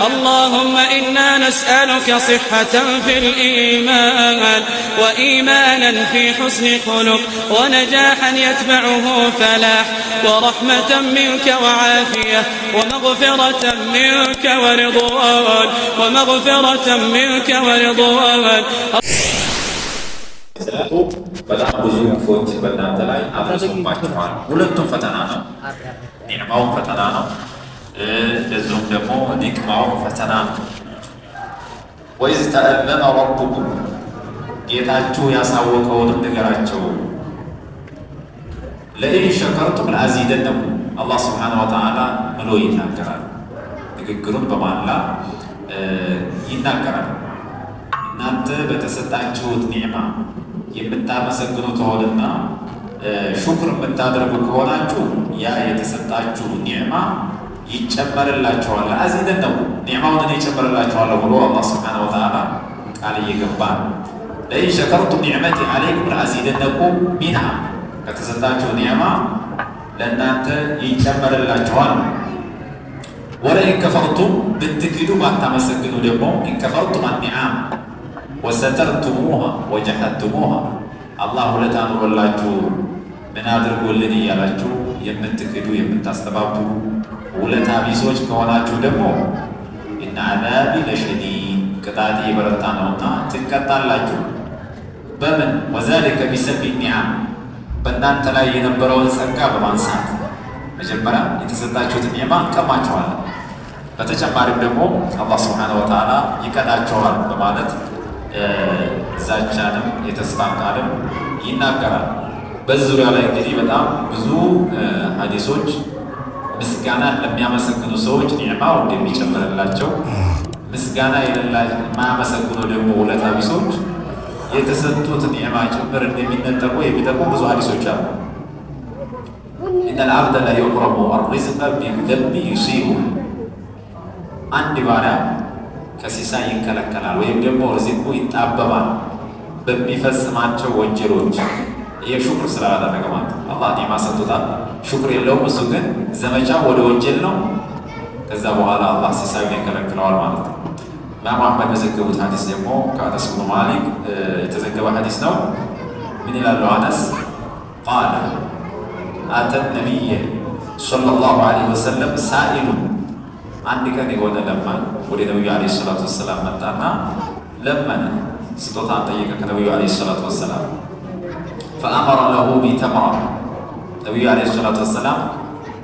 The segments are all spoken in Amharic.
اللهم إنا نسألك صحة في الإيمان وإيمانا في حسن خلق ونجاحا يتبعه فلاح ورحمة منك وعافية ومغفرة منك ورضوان በጣም ብዙ ክፎች በእናንተ ላይ አድርሶባችኋል። ሁለቱም ፈተና ነው። ኒዕማውም ፈተና ነው፣ እንደዚሁም ደግሞ ኒቅማውም ፈተና ነው። ወኢዝ ተአዘነ ረቡኩም ጌታችሁ ያሳወቀውንም ንገራቸው። ለኢን ሸከርቱም ለአዚደነኩም አላህ ስብሓነሁ ወተዓላ ብሎ ይናገራል። ንግግሩን በማላ ይናገራል። እናንተ በተሰጣችሁት ኒዕማ የምታመሰግኑ ከሆነና ሹክር የምታደርጉ ከሆናችሁ ያ የተሰጣችሁ ኒዕማ ይጨመርላችኋል። ለአዚደነኩም ኒዕማውን እኔ ይጨመርላችኋለሁ ብሎ አላህ ሱብሓነሁ ወተዓላ ቃል እየገባ ነው። ለኢን ሸከርቱም ኒዕመቲ ዓለይኩም ለአዚደነኩም ሚንሃ ከተሰጣችሁ ኒዕማ ለእናንተ ይጨመርላችኋል። ወለኢን ከፈርቱም ብትክዱ ባታመሰግኑ ደግሞ ኢንከፈርቱም አኒዓም ወሰተርቱሙሃ ወጀሐድቱሙሃ አላህ ውለታ ኑሮላችሁ ምን አድርጎልን እያላችሁ የምትክዱ የምታስተባብሉ ውለታ ቢሶች ከሆናችሁ ደግሞ ኢነ ዐዛቢ ለሸዲድ ቅጣቴ የበረታ ነውና ትቀጣላችሁ። በምን ወዛሊከ ቢሰብቢ ኒዓም በእናንተ ላይ የነበረውን ጸጋ በማንሳት መጀመሪያ የተሰጣችሁትን ኒዕማ እንቀማችኋለን፣ በተጨማሪም ደግሞ አላህ ሱብሓነሁ ወተዓላ ይቀጣችኋል በማለት ዛቻንም የተስፋ ቃልም ይናገራል። በዚህ ዙሪያ ላይ እንግዲህ በጣም ብዙ ሐዲሶች ምስጋና ለሚያመሰግኑ ሰዎች ኒዕማው እንደሚጨምርላቸው፣ ምስጋና የማያመሰግኑ ደግሞ ውለታ ቢሶች የተሰጡት ኒዕማ ጭምር እንደሚነጠቁ የሚጠቁ ብዙ ሐዲሶች አሉ። ኢነል ዐብደ ላ ዩሕረሙ አርሪዝቀ ቢዘንቢ ዩሲቡ አንድ ባሪያ ከሲሳይ ይከለከላል ወይም ደግሞ ርዚቁ ይጣበባል በሚፈጽማቸው ወንጀሎች። ይህ ሹክር ስላላደረገ ማለት ነው። አላህ ኒዕማ ሰጥቶታል፣ ሹክር የለውም። እሱ ግን ዘመቻው ወደ ወንጀል ነው። ከዛ በኋላ አላህ ሲሳዩን ይከለክለዋል ማለት ነው። ኢማም አሕመድ በዘገቡት ሐዲስ ደግሞ ከአነስ ብኑ ማሊክ የተዘገበ ሐዲስ ነው። ምን ይላሉ አነስ? ቃለ አተ ነቢይ ሰለላሁ ዐለይሂ ወሰለም ሳኢሉን አንድ ቀን የሆነ ለማኝ ወደ ነቢዩ ዓለይሂ ሰላቱ ወሰላም መጣና ለመነ፣ ስጦታን ጠየቀ ከነቢዩ ዓለይሂ ሰላቱ ወሰላም። ፈአመረ ለሁ ቢተምራ ነቢዩ ዓለይሂ ሰላቱ ወሰላም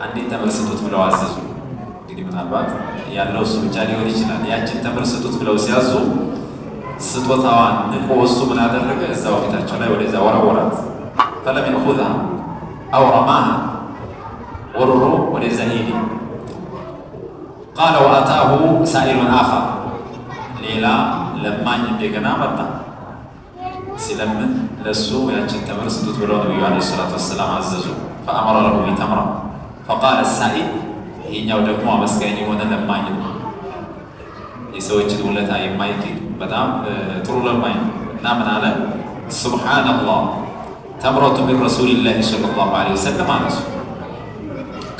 አንዲት ተምር ስጡት ብለው አዘዙ። እንግዲህ ምናልባት ያለው እሱ ብቻ ሊሆን ይችላል። ያችን ተምር ስጡት ብለው ሲያዙ ስጦታዋን ንቆ እሱ ምን አደረገ? እዛው ፊታቸው ላይ ወደዛ ወረወራት። ፈለም የእኹዝሃ አው ረማሃ ወርሮ ወደዛ ሄደ። ቃለ ወአታሁ ሳኢሉን አኸር ሌላ ለማኝ እንደገና መጣ። ሲለምን ለሱ ያችን ተምር ስጡት ብለው ነቢዩ ዓለይሂ ሰላቱ ወሰላም አዘዙ። ፈአመረ ለሁ ቢተምራ ፈቃለ ሳኢል ይህኛው ደግሞ አመስጋኝ የሆነ ለማኝ ነው። የሰዎችን ውለታ የማይክድ በጣም ጥሩ ለማኝ ነው እና ምን አለ? ሱብሓነላህ ተምረቱ ሚን ረሱሊላሂ ሰለላሁ ዐለይሂ ወሰለም አነሱ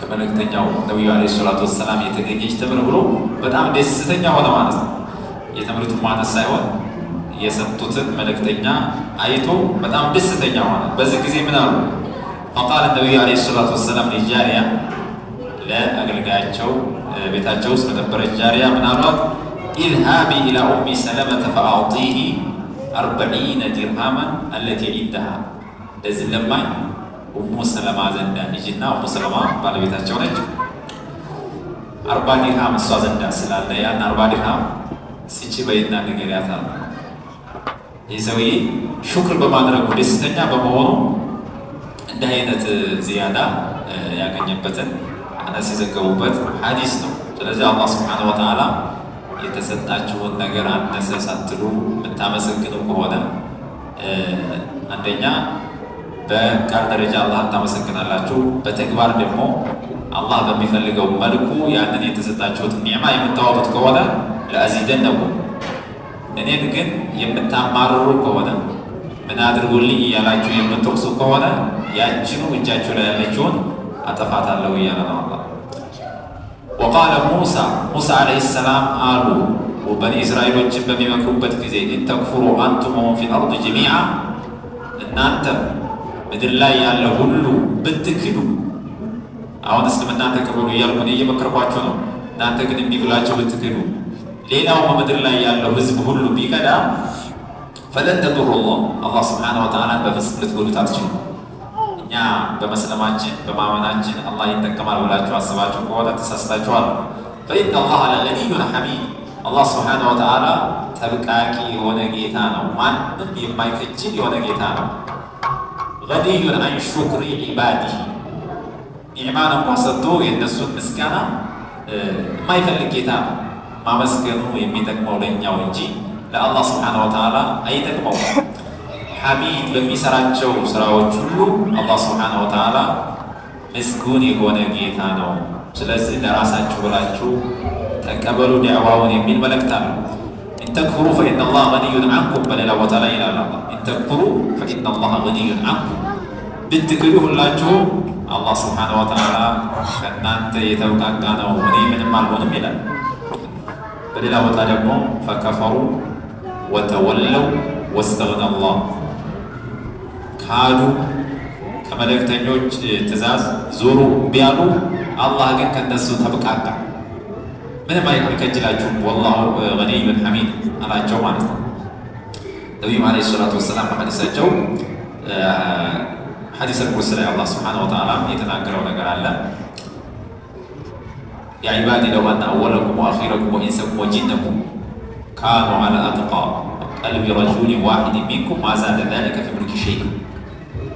ከመልእክተኛው ነቢዩ ዓለይሂ ሰላቱ ወሰላም የተገኘች ተምር ብሎ በጣም ደስተኛ ሆነ ማለት ነው። የተምርቱ ማነስ ሳይሆን የሰጡትን መልእክተኛ አይቶ በጣም ደስተኛ ሆነ። በዚህ ጊዜ ምን አሉ? ፈቃለ ነቢዩ ዓለይሂ ሰላቱ ወሰላም ሊጃሪያ ለአገልጋያቸው ቤታቸው ውስጥ በነበረች ጃሪያ ምን አሏት? ኢዝሃቢ ኢላ ኡሚ ሰለመተ ፈአዕጢሂ 40 ዲርሃመን አለቲ ዒንደሃ እንደዚህ ለማኝ ኡሙ ሰለማ ዘንዳ ሂጂና ኡሙ ሰለማ ባለቤታቸው ነች። 40 ዲርሃም እሷ ዘንዳ ስላለ ያን 40 ዲርሃም ስጪ በይና ንገሪያት አሉ። ይህ ሰውዬ ሹክር በማድረጉ ደስተኛ በመሆኑ እንዲህ አይነት ዚያዳ ያገኘበትን አነስ የዘገቡበት ሐዲስ ነው። ስለዚህ አላህ ሱብሓነሁ ወተዓላ የተሰጣችሁን ነገር አነሰ ሳትሉ የምታመሰግኑ ከሆነ አንደኛ በቃል ደረጃ አላህን ታመሰግናላችሁ፣ በተግባር ደግሞ አላህ በሚፈልገው መልኩ ያንን የተሰጣችሁት ኒዕማ የምታወጡት ከሆነ ለአዚደነኩም እኔን ግን የምታማርሩ ከሆነ ምን አድርጉልኝ እያላችሁ የምትወቅሱ ከሆነ ያችኑ እጃችሁ ላይ ያለችውን አጠፋታለሁ እያለ ነው አላህ። ወቃለ ሙሳ ዓለይሂ ሰላም አሉ በኒ እስራኤሎችን በሚመክሩበት ጊዜ ኢንተክፉሩ አንቱም ወመን ፊል አርድ ጀሚዓ እናንተ ምድር ላይ ያለ ሁሉ ብትክዱ፣ አሁን እስልምና ተቀበሉ እያልኩ እየመከርኳቸው ነው። እናንተ ግን እምቢ ብላችሁ ብትክዱ፣ ሌላው በምድር ላይ ያለው ህዝብ ሁሉ ቢከዳ ፈለን ተዱሩ አላህ ሱብሓነሁ ወተዓላ በፍጹም ልትጎዱት አትችሉም። እኛ በመስለማችን በማመናችን አላህ ይጠቀማል ብላችሁ አስባችሁ ከሆነ ተሳስታችኋል። ፈኢነ አላህ ለገኒዩን ሐሚድ አላህ ሱብሓነሁ ወተዓላ ተብቃቂ የሆነ ጌታ ነው። ማንም የማይከጅል የሆነ ጌታ ነው። ገኒዩን አን ሹክሪ ዒባዲህ ኒዕማን እንኳ ሰጥቶ የእነሱን ምስጋና የማይፈልግ ጌታ ነው። ማመስገኑ የሚጠቅመው ለእኛው እንጂ ለአላህ ሱብሓነሁ ወተዓላ አይጠቅመው። ሐሚድ በሚሰራቸው ስራዎች ሁሉ አላህ ሱብሓነሁ ወተዓላ ምስጉን የሆነ ጌታ ነው። ስለዚህ ለራሳችሁ ብላችሁ ተቀበሉ ዳዕዋውን የሚል መልእክት አለው። ኢንተክፍሩ ፈኢነ አላህ ገኒዩን ዐንኩም በሌላ ቦታ ላይ ይላል አላህ ኢንተክፍሩ ፈኢነ አላህ ገኒዩን ዐንኩም ብትክዱ ሁላችሁ አላህ ሱብሓነሁ ወተዓላ ከእናንተ የተብቃቃ ነው፣ እኔ ምንም አልሆንም ይላል። በሌላ ቦታ ደግሞ ፈከፈሩ ወተወለው ወስተግና አላህ ካዱ፣ ከመልእክተኞች ትእዛዝ ዞሩ ቢያሉ አላህ ግን ከነሱ ተብቃቃ፣ ምንም አይከጅላችሁም፣ ወላሁ ገኒዩን ሐሚድ አላቸው ማለት ነው። ነቢዩም ዓለይሂ ሰላቱ ወሰላም በሐዲሳቸው ሐዲስ አልቁድስ ላይ አላህ ሱብሓነሁ ወተዓላ የተናገረው ነገር አለ። ያ ዒባዲ ለው አነ አወለኩም ወአኺረኩም ወኢንሰኩም ወጂነኩም ካኑ ዐላ አጥቃ ቀልቢ ረጁሊን ዋሒድን ሚንኩም ማ ዛደ ዛሊከ ፊ ሙልኪ ሸይአ።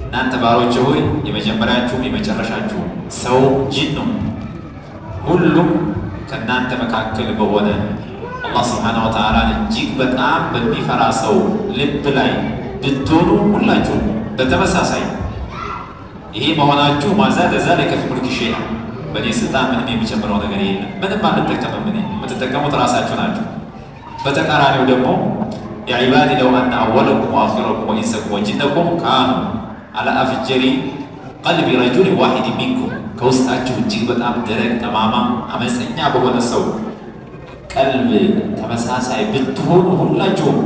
እናንተ ባሮቼ ሆይ የመጀመሪያችሁም የመጨረሻችሁም ሰው ጂን ሁሉም ከእናንተ መካከል በሆነ አላህ ሱብሓነሁ ወተዓላን እጅግ በጣም በሚፈራ ሰው ልብ ላይ ብትሆኑ ሁላችሁ በተመሳሳይ ይሄ መሆናችሁ ማ ዛደ ዛሊከ ፊ ሙልኪ ሸይአ በእኔ ስልጣን ምንም የሚጨምረው ነገር የለም፣ ምንም አንጠቀምም፣ የምትጠቀሙት ራሳችሁ ናቸው። በተቃራኒው ደግሞ ያ ዒባዲ ለው አነ አወለኩም ወአኺረኩም ወኢንሰኩም ወጂነኩም ካኑ ዐላ አፍጀሪ ቀልቢ ረጁሊን ዋሒድን ሚንኩም ከውስጣችሁ እጅግ በጣም ደረቅ ጠማማ አመፀኛ በሆነ ሰው ቀልብ ተመሳሳይ ብትሆኑ ሁላችሁም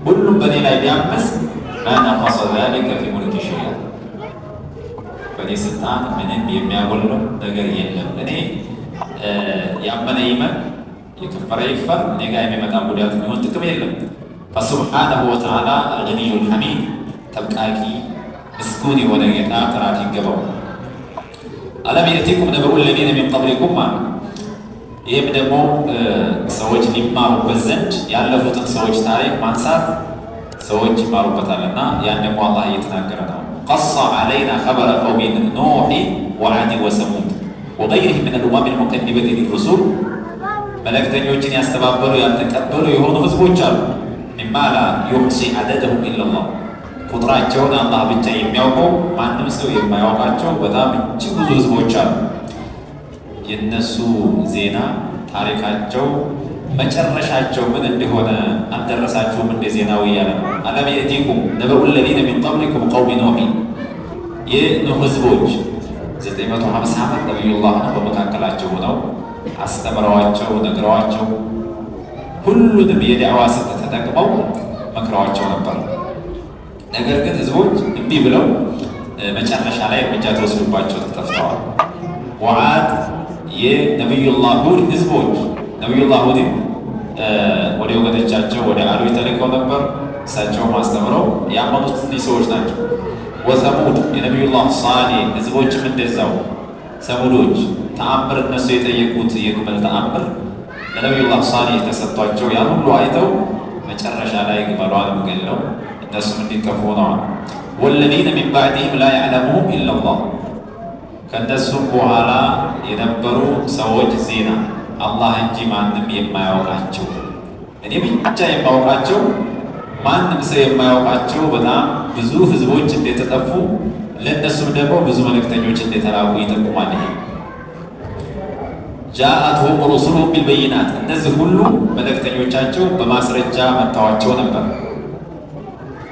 ሁሉም በእኔ ላይ ቢያመፅ ማ ነቀሰ ዛሊከ ፊ ሙልኪ ሸይአ በእኔ ስልጣን ምንም የሚያጎለው ነገር የለም። እኔ ያመነ ይመን የከፈረ ይክፈር፣ እኔ ጋር የሚመጣ ጉዳት የሚሆን ጥቅም የለም። ፈሱብሓነሁ ወተዓላ አልገኒዩል ሐሚድ ተብቃቂ ምስጉን የሆነ ጌታ ጥራት ይገባው። አለም የእቲኩም ነበኡ ለዚነ ሚን ቀብሊኩም ማለት ይህም ደግሞ ሰዎች ሊማሩበት ዘንድ ያለፉትን ሰዎች ታሪክ ማንሳት ሰዎች ይማሩበታልና ያን ደግሞ አላህ እየተናገረ ነው። ቀص علينا خبر قوم نوح وعاد وثمود وغيرهم من الأمم المكذبة للرسل መልእክተኞችን ያስተባበሉ ያልተቀበሉ የሆኑ ህዝቦች አሉ። ሚማ ላ ዩሕሲ ዐደደሁም ኢለላህ ቁጥራቸውን አላህ ብቻ የሚያውቀው ማንም ሰው የማያውቃቸው በጣም እጅግ ብዙ ህዝቦች አሉ። የነሱ ዜና ታሪካቸው መጨረሻቸው ምን እንደሆነ አልደረሳችሁም እንደ ዜናው እያለ ነው። አለም የእቲኩም ነበኡ ለዚነ ሚን ቀብሊኩም ቀውሚ ኑሕ የኑሕ ህዝቦች 950 ዓመት ነቢዩላህን በመካከላቸው ሆነው አስተምረዋቸው ነግረዋቸው ሁሉንም የዳዕዋ ስልት ተጠቅመው መክረዋቸው ነበር። ነገር ግን ህዝቦች እምቢ ብለው መጨረሻ ላይ እርምጃ ተወስዶባቸው ተጠፍተዋል። ወዓድ የነቢዩላህ ሁድ ህዝቦች ነቢዩላህ ሁድን ወደ ወገኖቻቸው ወደ አዱ ተልከው ነበር። እሳቸውም አስተምረው ያመኑት እኒህ ሰዎች ናቸው። ወሰሙድ የነቢዩላህ ሷሊህ ህዝቦችም እንደዛው ሰሙዶች ተአምር እነሱ የጠየቁት የግመል ተአምር ለነቢዩላህ ሷሊህ ተሰጥቷቸው ያን ሁሉ አይተው መጨረሻ ላይ ግመሏን ገለው እነሱም እንዲጠፉ ሆነዋል። ወለዚነ ሚን ባዕድህም ላ ያዕለሙሁም ኢለላህ ከእነሱም በኋላ የነበሩ ሰዎች ዜና አላህ እንጂ ማንም የማያውቃቸው እኔ ብቻ የማውቃቸው ማንም ሰው የማያውቃቸው በጣም ብዙ ህዝቦች እንደተጠፉ ለእነሱም ደግሞ ብዙ መልእክተኞች እንደተላኩ ይጠቁማል። ጃአትሁም ሩሱሉሁም ቢልበይናት እነዚህ ሁሉ መልእክተኞቻቸው በማስረጃ መጥተዋቸው ነበር።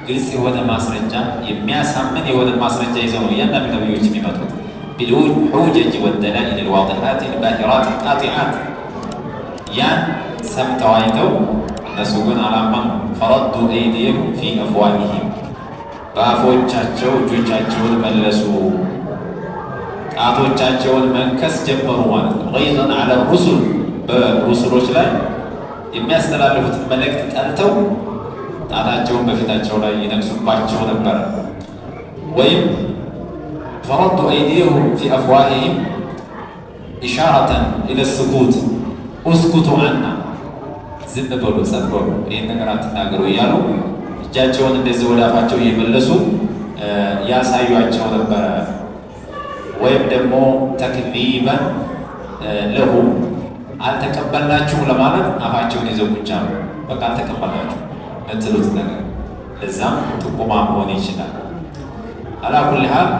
ግልጽ የሆነ ማስረጃ የሚያሳምን የሆነ ማስረጃ ይዘው ነው እያንዳንዱ ነቢዮች የሚመጡት። بالحجج والدلائل الواضحات الباهرات القاطعات ያን ሰምተው አይተው እነሱ ግን አላመኑ። ፈረዱ አይዲየሁም ፊ አፍዋሂሂም በአፎቻቸው እጆቻቸውን መለሱ፣ ጣቶቻቸውን መንከስ ጀመሩ ማለት ነው። ገይዘን ዐለ ሩሱል በሩሱሎች ላይ የሚያስተላልፉትን መልእክት ጠልተው ጣታቸውን በፊታቸው ላይ ይነክሱባቸው ነበር። ወይም ፈረዱ አይዲየሁም ፊ አፍዋሂሂም ኢሻረተን ኢለ ስኩት እስኩቱ ዐና ዝም በሉ ጸጥ በሉ ይህን ነገር አትናገሩ እያሉ እጃቸውን እንደዚህ ወደ አፋቸው እየመለሱ ያሳዩአቸው ነበረ። ወይም ደግሞ ተክዚበን ለሁ አልተቀበልናችሁም ለማለት አፋቸውን ይዘው ቁጭ አሉ። በቃ አልተቀበልናችሁም ለትሉት ነገር ለዛም ጥቁማ መሆን ይችላል። አላ ኩሊ ሃል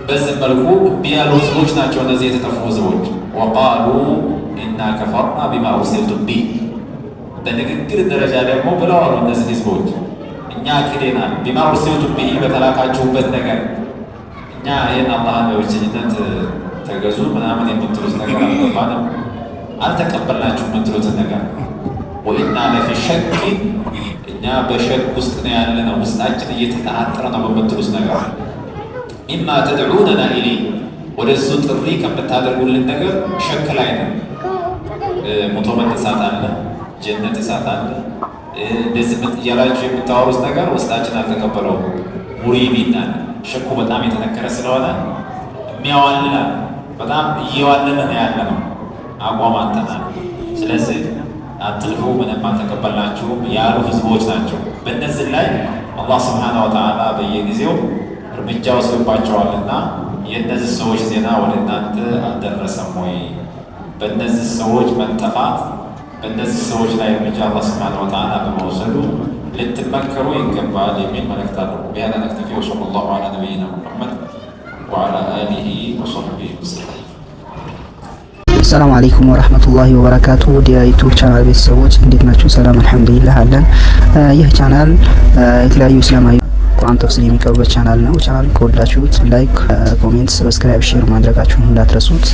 በዚህ መልኩ እምቢ ያሉ ህዝቦች ናቸው እነዚህ የተጠፉ ህዝቦች። ወቃሉ ኢና ከፈርና ቢማ ኡርሲልቱም ቢህ በንግግር ደረጃ ደግሞ ብለዋሉ እነዚህ ህዝቦች እኛ ክደናል፣ ቢማ ኡርሲልቱም ቢህ በተላካችሁበት ነገር እኛ ይህን አላህን በብቸኝነት ተገዙ ምናምን የምትሉት ነገር አልገባንም፣ አልተቀበልናችሁ የምትሉትን ነገር ወኢና ለፊ ሸክ እኛ በሸክ ውስጥ ነው ያለነው፣ ውስጣችን እየተጠራጠረ ነው በምትሉት ነገር ሚማ ተድዑነና ኢለይህ ወደ እሱ ጥሪ ከምታደርጉልን ነገር ሸክ ላይ ነው። ሞቶ መነሳት አለ፣ ጀነት እሳት አለ፣ እንደዚህ እያላችሁ የምታወሩት ነገር ውስጣችን አልተቀበለውም። ሙሪቢና ሸኩ በጣም የተነከረ ስለሆነ የሚያዋልላል፣ በጣም እየዋለለ ነው ያለ ነው አቋም አንተናል። ስለዚህ አትልፉ ምንም አልተቀበልናችሁም ያሉ ህዝቦች ናቸው። በእነዚህ ላይ አላህ ስብሓነሁ ወተዓላ በየጊዜው እርምጃ ወስዶባቸዋልና የእነዚህ ሰዎች ዜና ወደ እናንተ አልደረሰም ወይ? በእነዚህ ሰዎች መጠፋት በእነዚህ ሰዎች ላይ እርምጃ አላህ ስብሓነሁ ወተዓላ በመውሰዱ ልትመከሩ ይገባል የሚል መልእክት አለው። ቢሃዛ ነክተፊ ወሰለላሁ ዐላ ነቢይና ሙሐመድ ወዐላ አሊሂ ወሰሕቢሂ ወሰለም። ሰላም አለይኩም ወራህመቱላሂ ወበረካቱ። የዩቲዩብ ቻናል ቤተሰቦች እንዴት ናችሁ? ሰላም አልሐምዱሊላህ አለን። ይህ ቻናል የተለያዩ እስላማዊ ቁርአን ተፍሲር የሚቀርብበት ቻናል ነው። ቻናል ከወዳችሁት ላይክ፣ ኮሜንት፣ ሰብስክራይብ፣ ሼር ማድረጋችሁን እንዳትረሱት።